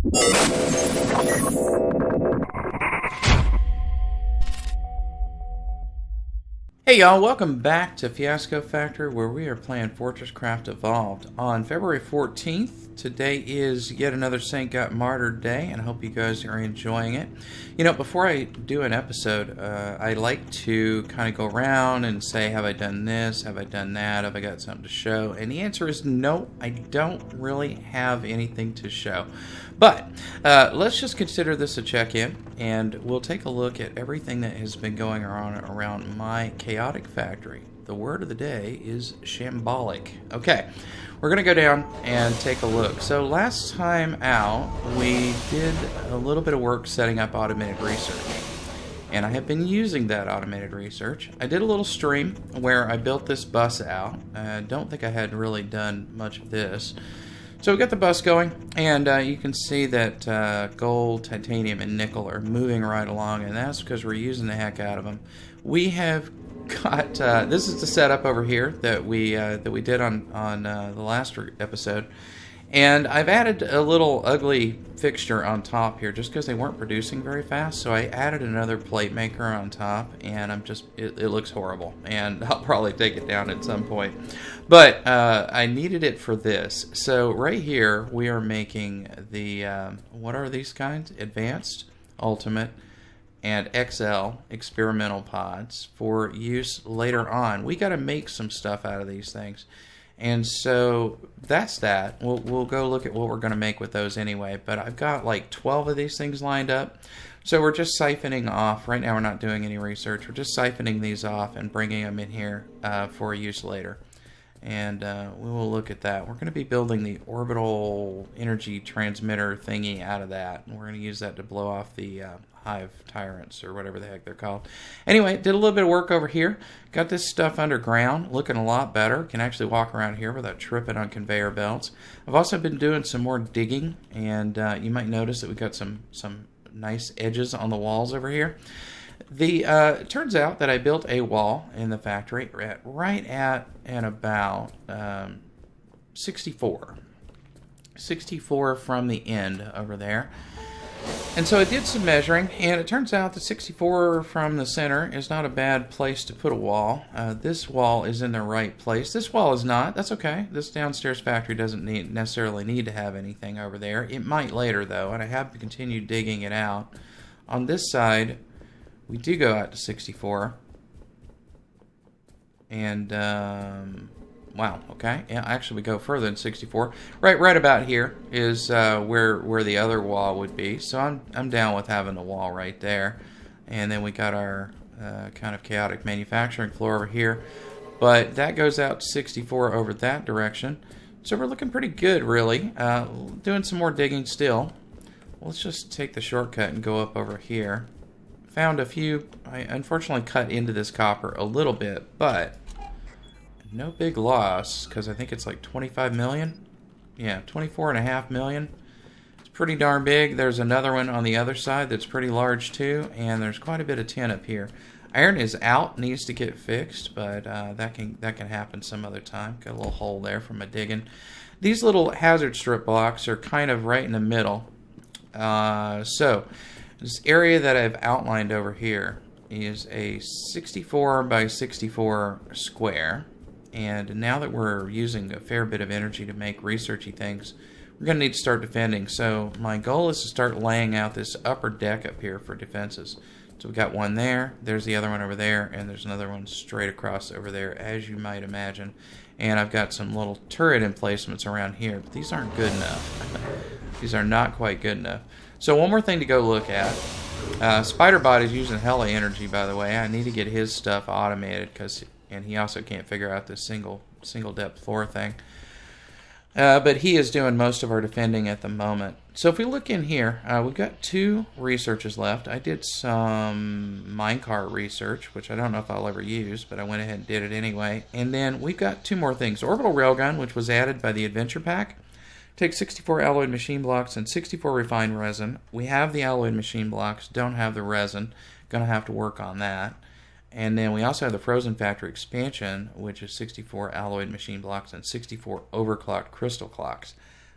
Hey y'all, welcome back to Fiasco Factory, where we are playing FortressCraft Evolved on February 14th. Today is yet another Saint Got Martyred day, and I hope you guys are enjoying it. You know, before I do an episode, I like to kind of go around and say, have I done this, have I done that, have I got something to show? And the answer is no, I don't really have anything to show. But let's just consider this a check-in, and we'll take a look at everything that has been going on around my chaotic factory. The word of the day is shambolic. Okay, we're going to go down and take a look. So last time out, we did a little bit of work setting up automated research. And I have been using that automated research. I did a little stream where I built this bus out. I don't think I had really done much of this. So we got the bus going, and you can see that gold, titanium, and nickel are moving right along, and that's because we're using the heck out of them. We have got this is the setup over here that we did on the last episode, and I've added a little ugly fixture on top here just because they weren't producing very fast. So I added another plate maker on top, and it looks horrible, and I'll probably take it down at some point. But I needed it for this. So right here we are making the what are these kinds? Advanced, Ultimate, and XL experimental pods for use later on. We got to make some stuff out of these things. And so that's that. We'll go look at what we're going to make with those anyway. But I've got like 12 of these things lined up. So we're just siphoning off. Right now we're not doing any research. We're just siphoning these off and bringing them in here for use later. And we will look at that. We're going to be building the orbital energy transmitter thingy out of that. And we're going to use that to blow off the hive tyrants, or whatever the heck they're called. Anyway, did a little bit of work over here. Got this stuff underground, looking a lot better. Can actually walk around here without tripping on conveyor belts. I've also been doing some more digging, and you might notice that we've got some nice edges on the walls over here. It turns out that I built a wall in the factory right at and about 64 from the end over there. And so I did some measuring, and it turns out that 64 from the center is not a bad place to put a wall. This wall is in the right place. This wall is not. That's okay. This downstairs factory doesn't necessarily need to have anything over there. It might later, though, and I have to continue digging it out. On this side, we do go out to 64. And, wow, okay. Yeah, actually, we go further than 64. Right about here is where the other wall would be. So I'm down with having the wall right there. And then we got our kind of chaotic manufacturing floor over here. But that goes out to 64 over that direction. So we're looking pretty good, really. Doing some more digging still. Let's just take the shortcut and go up over here. Found a few. I unfortunately cut into this copper a little bit, but no big loss, because I think it's like 25 million. Yeah, 24.5 million. It's pretty darn big. There's another one on the other side that's pretty large too, and there's quite a bit of tin up here. Iron is out, needs to get fixed, but that can happen some other time. Got a little hole there from my digging. These little hazard strip blocks are kind of right in the middle. So this area that I've outlined over here is a 64 by 64 square. And now that we're using a fair bit of energy to make researchy things, we're going to need to start defending. So my goal is to start laying out this upper deck up here for defenses. So we've got one there, there's the other one over there, and there's another one straight across over there, as you might imagine. And I've got some little turret emplacements around here, but these aren't good enough. These are not quite good enough. So one more thing to go look at. Spiderbot is using hella energy, by the way. I need to get his stuff automated, and he also can't figure out this single depth floor thing. But he is doing most of our defending at the moment. So if we look in here, we've got 2 researches left. I did some minecart research, which I don't know if I'll ever use, but I went ahead and did it anyway. And then we've got 2 more things. Orbital Railgun, which was added by the Adventure Pack. Takes 64 alloyed machine blocks and 64 refined resin. We have the alloyed machine blocks, don't have the resin. Gonna have to work on that. And then we also have the Frozen Factory expansion, which is 64 alloyed machine blocks and 64 overclocked crystal clocks.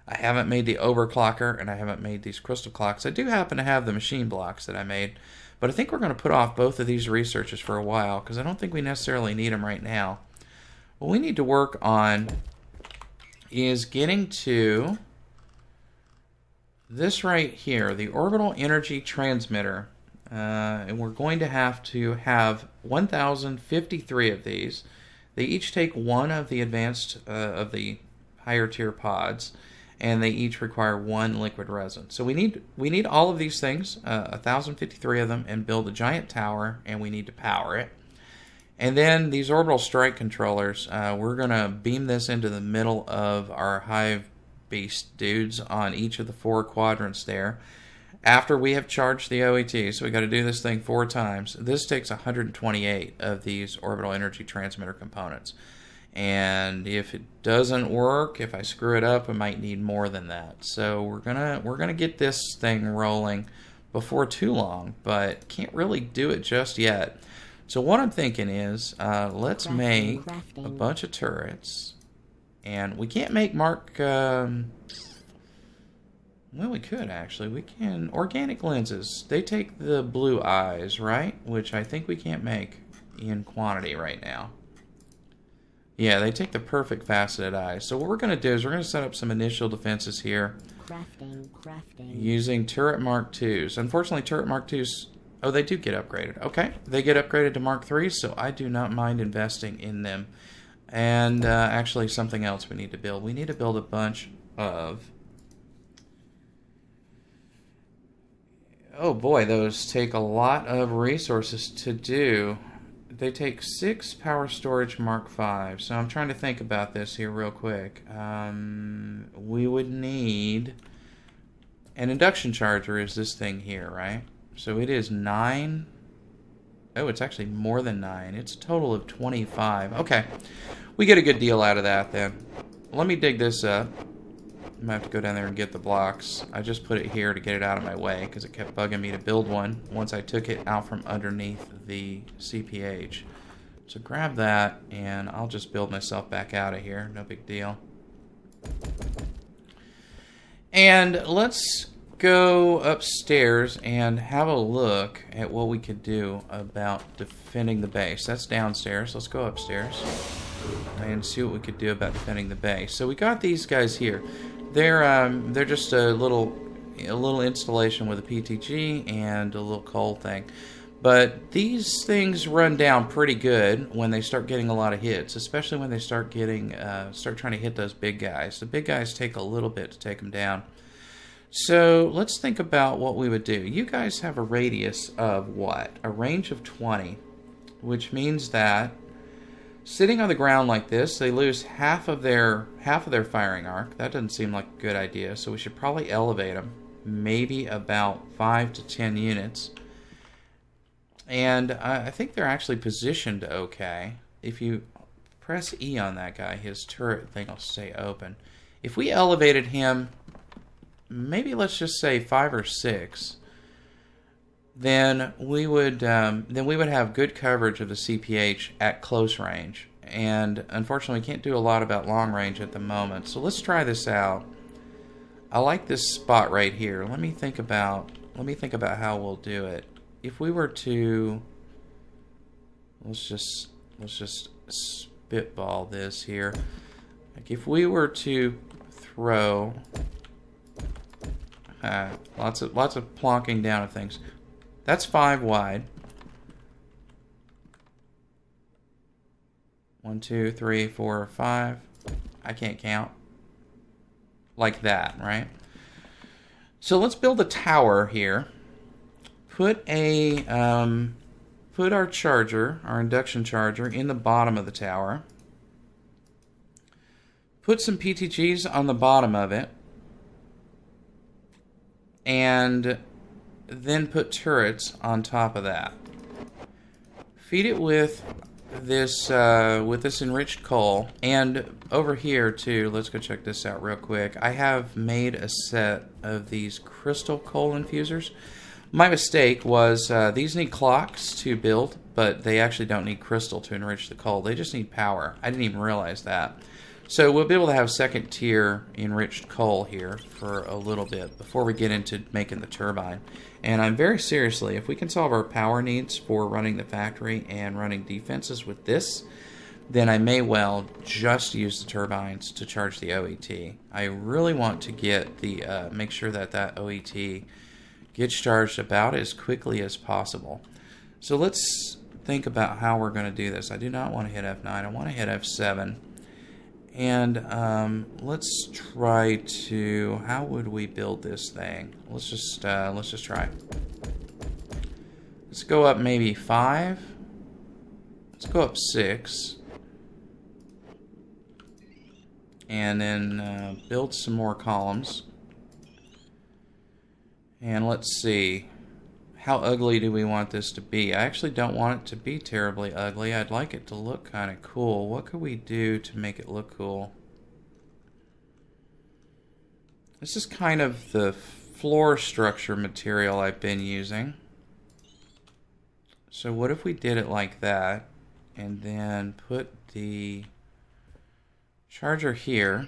I haven't made the overclocker, and I haven't made these crystal clocks. I do happen to have the machine blocks that I made, but I think we're going to put off both of these researches for a while because I don't think we necessarily need them right now. What we need to work on is getting to this right here, the orbital energy transmitter. And we're going to have 1,053 of these. They each take one of the advanced, of the higher tier pods, and they each require one liquid resin. So we need all of these things, 1,053 of them, and build a giant tower, and we need to power it. And then these orbital strike controllers, we're going to beam this into the middle of our hive beast dudes on each of the 4 quadrants there. After we have charged the OET, so we got to do this thing 4 times. This takes 128 of these orbital energy transmitter components. And if it doesn't work, if I screw it up, I might need more than that. So we're gonna get this thing rolling before too long, but can't really do it just yet. So what I'm thinking is, let's make a bunch of turrets, and we can't make Mark. Well, we could actually. We can organic lenses. They take the blue eyes, right? Which I think we can't make in quantity right now. Yeah, they take the perfect faceted eyes. So what we're going to do is we're going to set up some initial defenses here. Crafting. Using turret Mark IIs. Unfortunately, turret Mark IIs, oh, they do get upgraded. Okay, they get upgraded to Mark IIIs, so I do not mind investing in them. And actually, something else we need to build. We need to build a bunch of... Oh boy, those take a lot of resources to do. They take 6 power storage Mark V. So I'm trying to think about this here real quick. We would need an induction charger is this thing here, right? So it is 9. Oh, it's actually more than 9. It's a total of 25. Okay. We get a good deal out of that then. Let me dig this up. I'm going to have to go down there and get the blocks. I just put it here to get it out of my way because it kept bugging me to build one once I took it out from underneath the CPH. So grab that, and I'll just build myself back out of here. No big deal. And let's go upstairs and have a look at what we could do about defending the base. That's downstairs. Let's go upstairs and see what we could do about defending the base. So we got these guys here. They're just a little installation with a PTG and a little coal thing. But these things run down pretty good when they start getting a lot of hits, especially when they start trying to hit those big guys. The big guys take a little bit to take them down. So let's think about what we would do. You guys have a radius of what? A range of 20, which means that sitting on the ground like this, they lose half of their firing arc. That doesn't seem like a good idea, so we should probably elevate them, maybe about 5 to 10 units. And I think they're actually positioned okay. If you press E on that guy, his turret thing will stay open. If we elevated him, maybe let's just say 5 or 6, then we would have good coverage of the CPH at close range. And unfortunately, we can't do a lot about long range at the moment. So let's try this out. I like this spot right here. Let me think about how we'll do it. If we were to let's just spitball this here. Like if we were to throw lots of plonking down of things. That's 5 wide. 1, 2, 3, 4, 5. I can't count. Like that, right? So let's build a tower here. Put our charger, our induction charger, in the bottom of the tower. Put some PTGs on the bottom of it. And then put turrets on top of that. Feed it with this enriched coal, and over here too. Let's go check this out real quick. I have made a set of these crystal coal infusers. My mistake was these need clocks to build, but they actually don't need crystal to enrich the coal. They just need power. I didn't even realize that. So we'll be able to have second tier enriched coal here for a little bit before we get into making the turbine. And I'm very seriously, if we can solve our power needs for running the factory and running defenses with this, then I may well just use the turbines to charge the OET. I really want to get the make sure that that OET gets charged about as quickly as possible. So let's think about how we're going to do this. I do not want to hit F9. I want to hit F7. And let's try to. How would we build this thing? Let's just try. Let's go up maybe 5. Let's go up 6. And then build some more columns. And let's see. How ugly do we want this to be? I actually don't want it to be terribly ugly. I'd like it to look kind of cool. What could we do to make it look cool? This is kind of the floor structure material I've been using. So what if we did it like that and then put the charger here.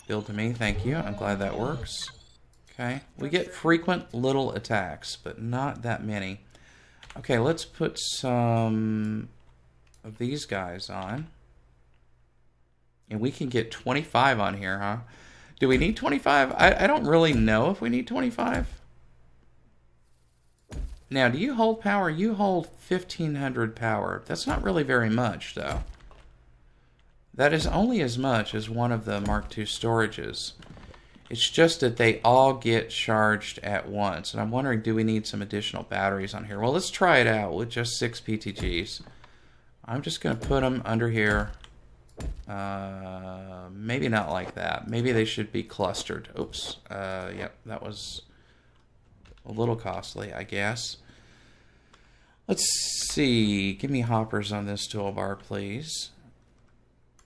Build to me, thank you. I'm glad that works. Okay, we get frequent little attacks, but not that many. Okay, let's put some of these guys on. And we can get 25 on here, huh? Do we need 25? I don't really know if we need 25. Now, do you hold power? You hold 1500 power. That's not really very much, though. That is only as much as one of the Mark II storages. It's just that they all get charged at once. And I'm wondering, do we need some additional batteries on here? Well, let's try it out with just 6 PTGs. I'm just going to put them under here. Maybe not like that. Maybe they should be clustered. Oops. Yep, that was a little costly, I guess. Let's see. Give me hoppers on this toolbar, please.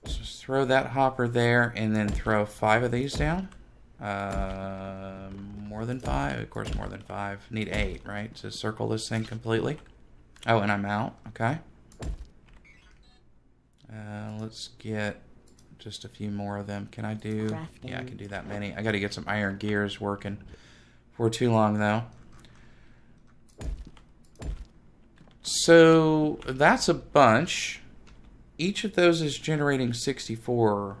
Just throw that hopper there and then throw 5 of these down. More than 5? Of course, more than 5. Need 8, right? To circle this thing completely. Oh, and I'm out. Okay. Let's get just a few more of them. Can I do... Crafting. Yeah, I can do that many. I got to get some iron gears working for too long, though. So, that's a bunch. Each of those is generating 64.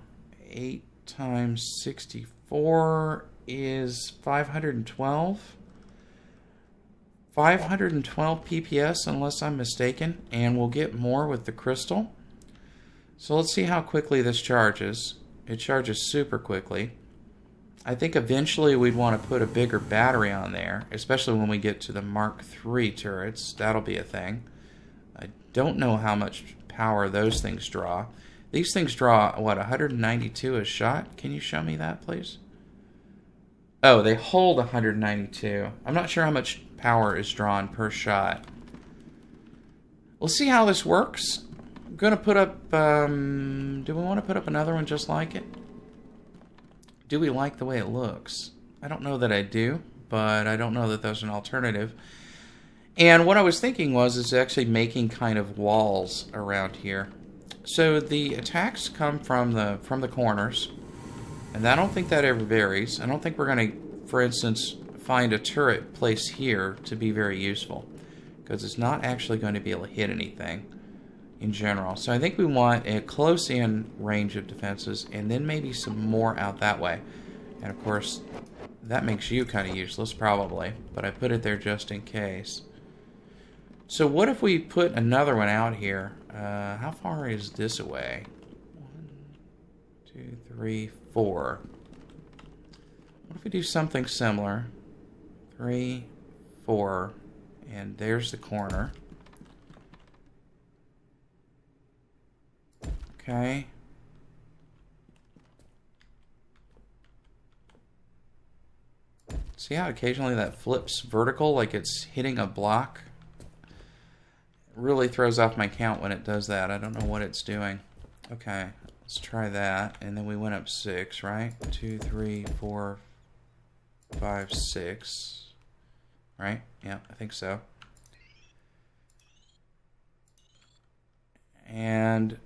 8 times 64 is 512. 512 PPS, unless I'm mistaken. And we'll get more with the crystal. So let's see how quickly this charges. It charges super quickly. I think eventually we'd want to put a bigger battery on there, especially when we get to the Mark III turrets. That'll be a thing. I don't know how much power those things draw. These things draw, what, 192 a shot? Can you show me that, please? Oh, they hold 192. I'm not sure how much power is drawn per shot. We'll see how this works. I'm going to put up... do we want to put up another one just like it? Do we like the way it looks? I don't know that I do, but I don't know that there's an alternative. And what I was thinking is actually making kind of walls around here. So the attacks come from the corners, and I don't think that ever varies. I don't think we're going to, for instance, find a turret placed here to be very useful, because it's not actually going to be able to hit anything in general. So I think we want a close-in range of defenses, and then maybe some more out that way. And of course, that makes you kind of useless, probably, but I put it there just in case. So what if we put another one out here? How far is this away? 1, 2, 3, 4. What if we do something similar? 3, 4, and there's the corner. Okay. See how occasionally that flips vertical like it's hitting a block? It really throws off my count when it does that. I don't know what it's doing. Okay, let's try that. And then we went up 6, right? 2, 3, 4, 5, 6. Right? Yeah, I think so. And...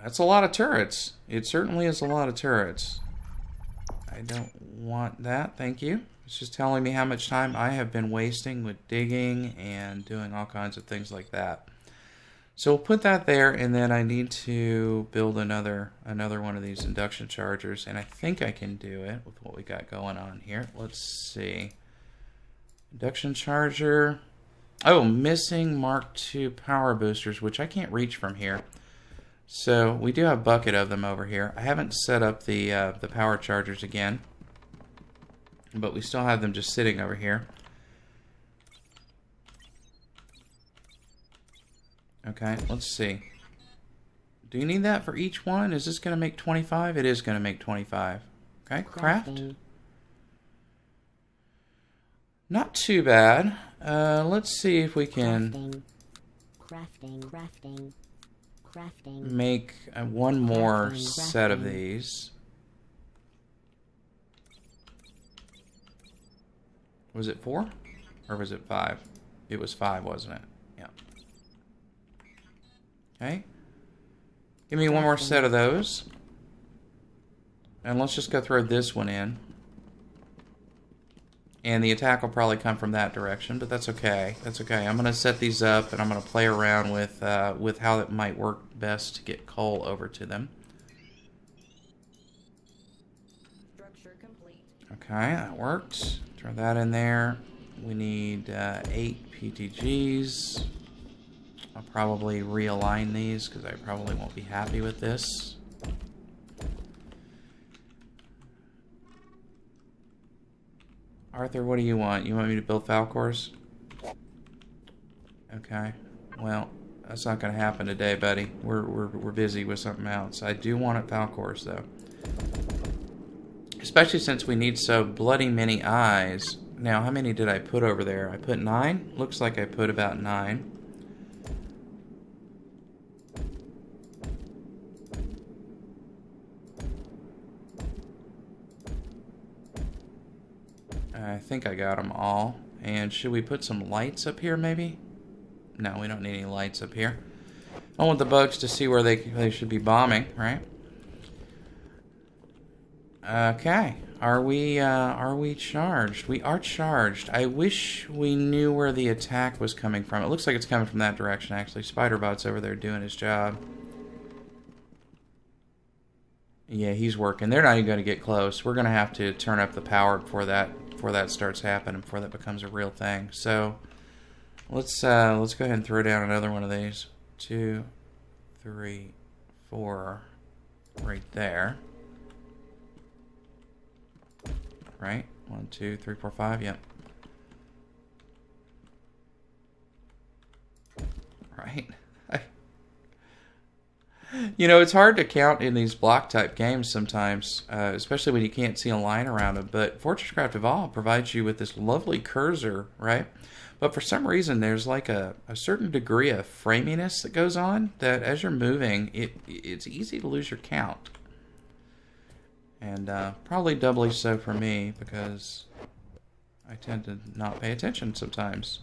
That's a lot of turrets. It certainly is a lot of turrets. I don't want that, thank you. It's just telling me how much time I have been wasting with digging and doing all kinds of things like that. So we'll put that there, and then I need to build another one of these induction chargers, and I think I can do it with what we got going on here. Let's see. Induction charger. Oh, missing Mark II power boosters, which I can't reach from here. So we do have a bucket of them over here. I haven't set up the power chargers again, but we still have them just sitting over here. Okay, let's see. Do you need that for each one? Is this going to make 25? It is going to make 25. Okay, craft. Not too bad. Let's see if we can make one more set of these. Was it 4? Or was it 5? It was 5, wasn't it? Yeah. Okay. Give me one more set of those. And let's just go throw this one in. And the attack will probably come from that direction, but that's okay. That's okay. I'm going to set these up, and I'm going to play around with how it might work best to get coal over to them. Structure complete. Okay, that worked. Throw that in there. We need 8 PTGs. I'll probably realign these because I probably won't be happy with this. Arthur, what do you want? You want me to build Falcors? Okay. Well, that's not going to happen today, buddy. We're busy with something else. I do want it Falcors, though. Especially since we need so bloody many eyes. Now, how many did I put over there? I put 9? Looks like I put about 9. I think I got them all. And should we put some lights up here, maybe? No, we don't need any lights up here. I want the bugs to see where they should be bombing, right? Okay. Are we charged? We are charged. I wish we knew where the attack was coming from. It looks like it's coming from that direction, actually. Spiderbot's over there doing his job. Yeah, he's working. They're not even going to get close. We're going to have to turn up the power before that starts happening, before that becomes a real thing. So let's go ahead and throw down another one of these. 2, 3, 4, right there. Right? 1, 2, 3, 4, 5. Yep. Right. You know, it's hard to count in these block-type games sometimes, especially when you can't see a line around them. But FortressCraft Evolved provides you with this lovely cursor, right? But for some reason, there's like a certain degree of framiness that goes on that as you're moving, it's easy to lose your count. And probably doubly so for me because I tend to not pay attention sometimes.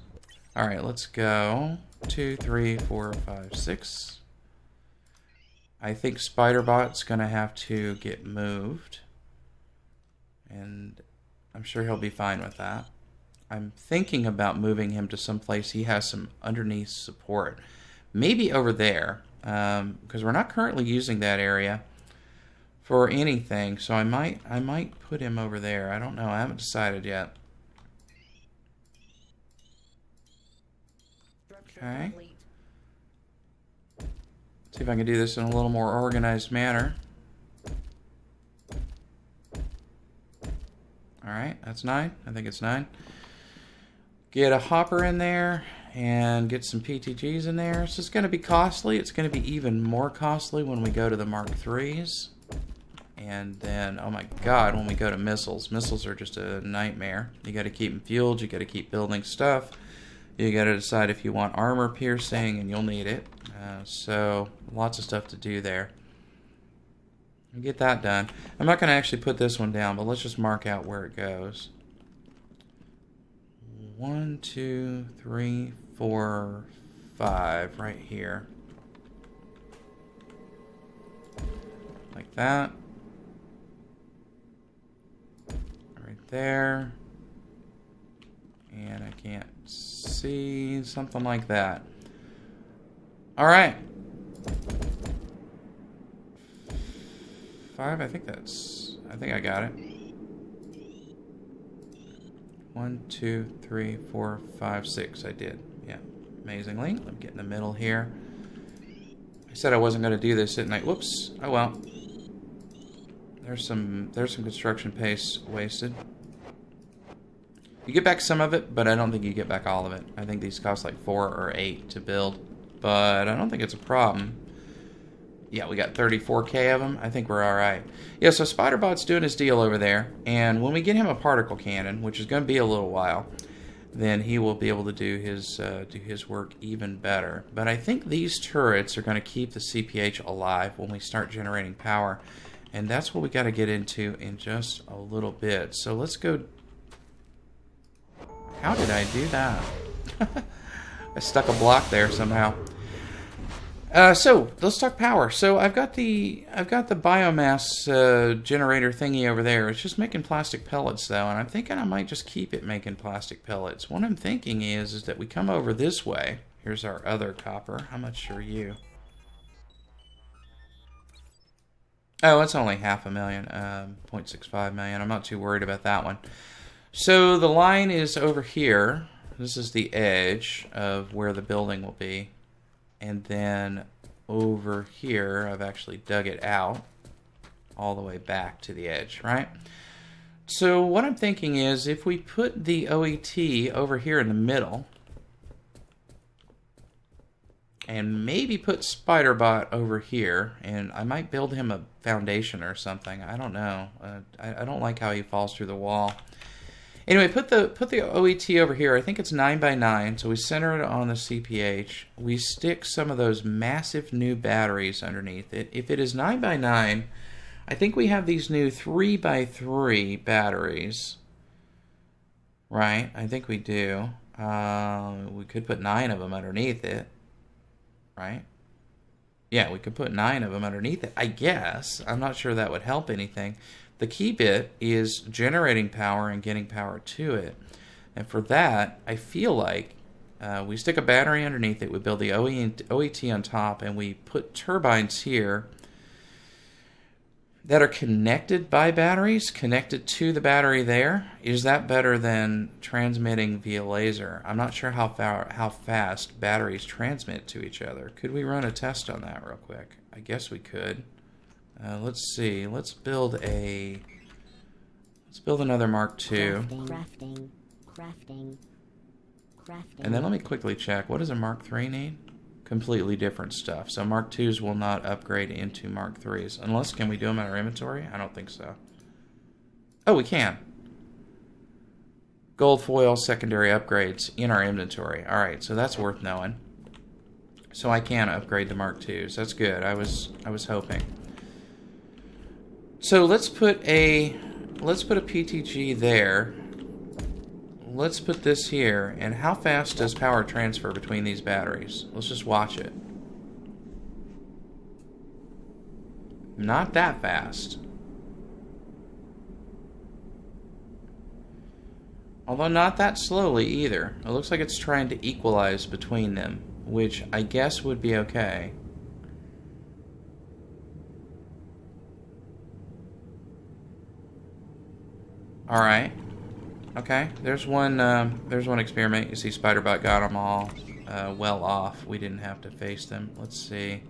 All right, let's go. 2, 3, 4, 5, 6. I think Spiderbot's going to have to get moved. And I'm sure he'll be fine with that. I'm thinking about moving him to some place he has some underneath support. Maybe over there, because we're not currently using that area for anything. So I might put him over there. I don't know. I haven't decided yet. Okay. See if I can do this in a little more organized manner. Alright, that's 9. I think it's 9. Get a hopper in there and get some PTGs in there. It's just going to be costly. It's going to be even more costly when we go to the Mark IIIs. And then, oh my god, when we go to missiles. Missiles are just a nightmare. You got to keep them fueled. You got to keep building stuff. You got to decide if you want armor piercing, and you'll need it. So, lots of stuff to do there. Get that done. I'm not going to actually put this one down, but let's just mark out where it goes. 1, 2, 3, 4, 5, right here. Like that. Right there. And I can't see. Something like that. Alright. 5, I think I got it. 1, 2, 3, 4, 5, 6. I did. Yeah. Amazingly. Let me get in the middle here. I said I wasn't going to do this, didn't I? Whoops. Oh well. There's some construction paste wasted. You get back some of it, but I don't think you get back all of it. I think these cost like 4 or 8 to build, but I don't think it's a problem. Yeah, we got 34k of them. I think we're all right. Yeah, so Spiderbot's doing his deal over there, and when we get him a particle cannon, which is going to be a little while, then he will be able to do his work even better. But I think these turrets are going to keep the CPH alive when we start generating power, and that's what we got to get into in just a little bit. So let's go. How did I do that? I stuck a block there somehow. So let's talk power. So I've got the biomass generator thingy over there. It's just making plastic pellets though, and I'm thinking I might just keep it making plastic pellets. What I'm thinking is that we come over this way. Here's our other copper. How much are you? Oh, it's only 500,000, 0.65 million. I'm not too worried about that one. So the line is over here. This is the edge of where the building will be. And then over here, I've actually dug it out all the way back to the edge, right? So what I'm thinking is if we put the OET over here in the middle, and maybe put Spiderbot over here, and I might build him a foundation or something. I don't know. I don't like how he falls through the wall. Anyway, put the OET over here. I think it's 9 by 9, so we center it on the CPH. We stick some of those massive new batteries underneath it. If it is 9 by 9, I think we have these new 3 by 3 batteries. Right? I think we do. We could put 9 of them underneath it. Right? Yeah, we could put 9 of them underneath it, I guess. I'm not sure that would help anything. The key bit is generating power and getting power to it. And for that, I feel like we stick a battery underneath it, we build the OET on top, and we put turbines here that are connected by batteries, connected to the battery there. Is that better than transmitting via laser? I'm not sure how fast batteries transmit to each other. Could we run a test on that real quick? I guess we could. Let's see. Let's build another Mark II. Crafting. And then let me quickly check. What does a Mark III need? Completely different stuff. So Mark IIs will not upgrade into Mark IIIs. Unless, can we do them in our inventory? I don't think so. Oh, we can. Gold foil secondary upgrades in our inventory. Alright, so that's worth knowing. So I can upgrade the Mark IIs. That's good. I was hoping. So let's put a PTG there. Let's put this here. And how fast does power transfer between these batteries? Let's just watch it. Not that fast. Although not that slowly either. It looks like it's trying to equalize between them, which I guess would be okay. All right. Okay. There's one experiment. You see, Spiderbot got them all well off. We didn't have to face them. Let's see.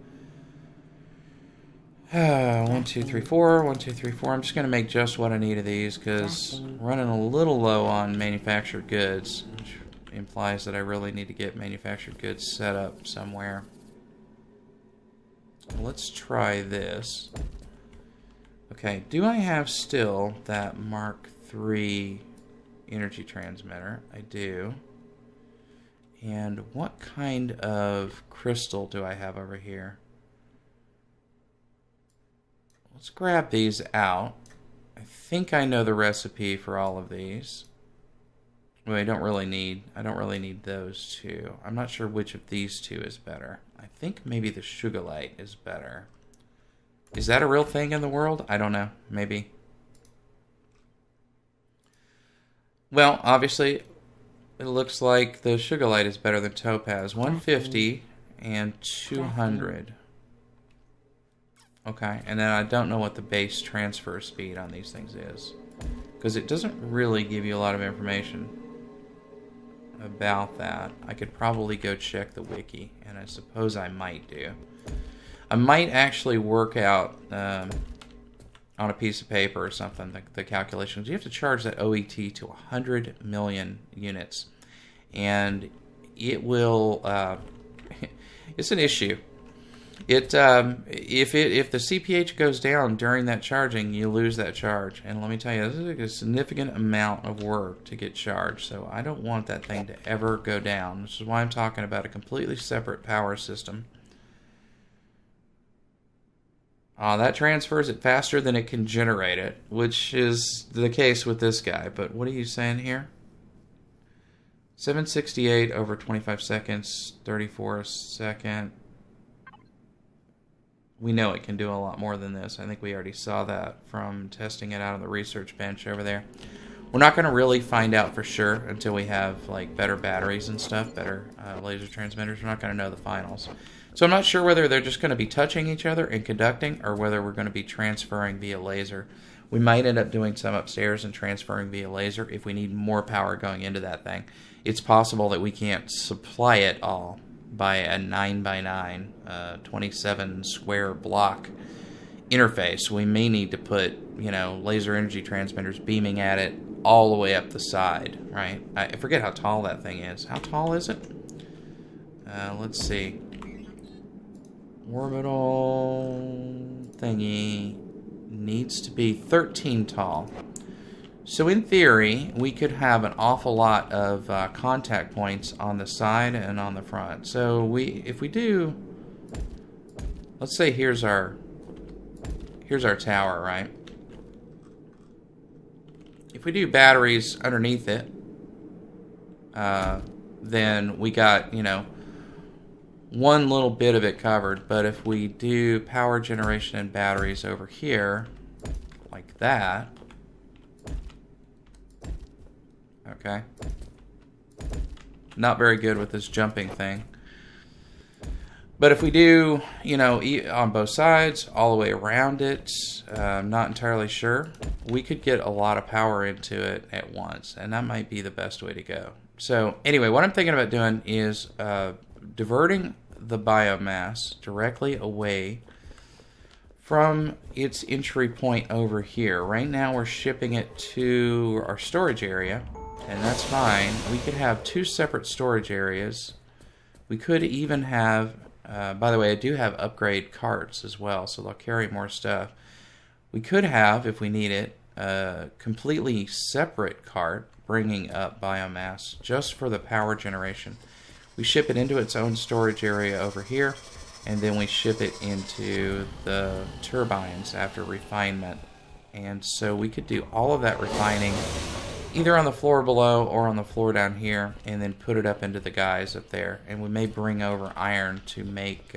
1, 2, 3, 4. 1, 2, 3, 4. I'm just gonna make just what I need of these because I'm running a little low on manufactured goods, which implies that I really need to get manufactured goods set up somewhere. Let's try this. Okay, do I have still that Mark III energy transmitter? I do. And what kind of crystal do I have over here? Let's grab these out. I think I know the recipe for all of these. Well, I don't really need those two. I'm not sure which of these two is better. I think maybe the Sugarlight is better. Is that a real thing in the world? I don't know. Maybe. Well, obviously, it looks like the Sugarlight is better than Topaz. 150 and 200. Okay, and then I don't know what the base transfer speed on these things is, because it doesn't really give you a lot of information about that. I could probably go check the wiki, and I suppose I might do. I might actually work out on a piece of paper or something the calculations. You have to charge that OET to 100 million units, and it will. It's an issue. If the CPH goes down during that charging, you lose that charge. And let me tell you, this is a significant amount of work to get charged. So I don't want that thing to ever go down. Which is why I'm talking about a completely separate power system. That transfers it faster than it can generate it, which is the case with this guy. But what are you saying here? 768 over 25 seconds, 34 a second. We know it can do a lot more than this. I think we already saw that from testing it out on the research bench over there. We're not going to really find out for sure until we have like better batteries and stuff, better laser transmitters. We're not going to know the finals. So I'm not sure whether they're just going to be touching each other and conducting, or whether we're going to be transferring via laser. We might end up doing some upstairs and transferring via laser if we need more power going into that thing. It's possible that we can't supply it all by a 9x9, 27 square block interface. We may need to put, laser energy transmitters beaming at it all the way up the side, right? I forget how tall that thing is. How tall is it? Let's see. Orbital thingy needs to be 13 tall. So in theory, we could have an awful lot of contact points on the side and on the front. So if we do, let's say here's our tower, right? If we do batteries underneath it, then we got, one little bit of it covered. But if we do power generation and batteries over here, like that, okay. Not very good with this jumping thing. But if we do, on both sides, all the way around it, I'm not entirely sure. We could get a lot of power into it at once, and that might be the best way to go. So anyway, what I'm thinking about doing is diverting the biomass directly away from its entry point over here. Right now we're shipping it to our storage area, and that's fine. We could have two separate storage areas. We could even have, by the way, I do have upgrade carts as well, so they'll carry more stuff. We could have, if we need it, a completely separate cart bringing up biomass just for the power generation. We ship it into its own storage area over here, and then we ship it into the turbines after refinement. And so we could do all of that refining either on the floor below or on the floor down here, and then put it up into the guys up there. And we may bring over iron to make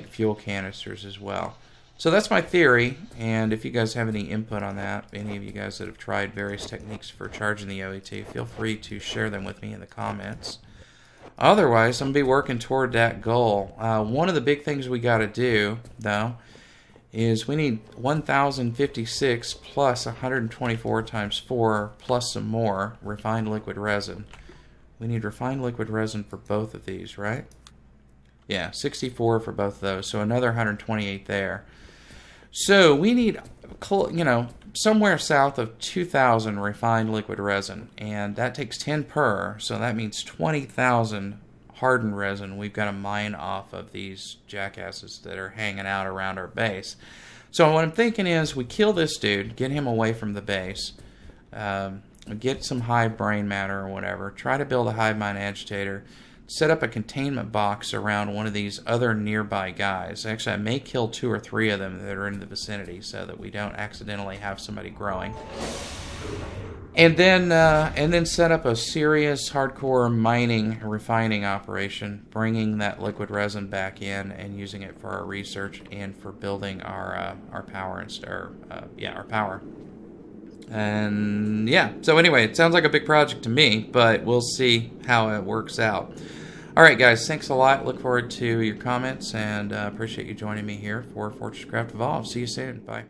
fuel canisters as well. So that's my theory, and if you guys have any input on that, any of you guys that have tried various techniques for charging the OET, feel free to share them with me in the comments. Otherwise, I'm going to be working toward that goal. One of the big things we got to do, though, is we need 1056 plus 124 times 4 plus some more refined liquid resin. We need refined liquid resin for both of these, right? Yeah, 64 for both of those, so another 128 there. So we need, somewhere south of 2,000 refined liquid resin, and that takes 10 per, so that means 20,000 hardened resin we've got to mine off of these jackasses that are hanging out around our base. So what I'm thinking is we kill this dude, get him away from the base, get some hive brain matter or whatever, try to build a hive mind agitator, set up a containment box around one of these other nearby guys. Actually, I may kill 2 or 3 of them that are in the vicinity so that we don't accidentally have somebody growing. And then set up a serious hardcore mining and refining operation, bringing that liquid resin back in and using it for our research and for building our power our power. And yeah, so anyway, it sounds like a big project to me, but we'll see how it works out. All right, guys, thanks a lot. Look forward to your comments and appreciate you joining me here for FortressCraft Evolved. See you soon. Bye.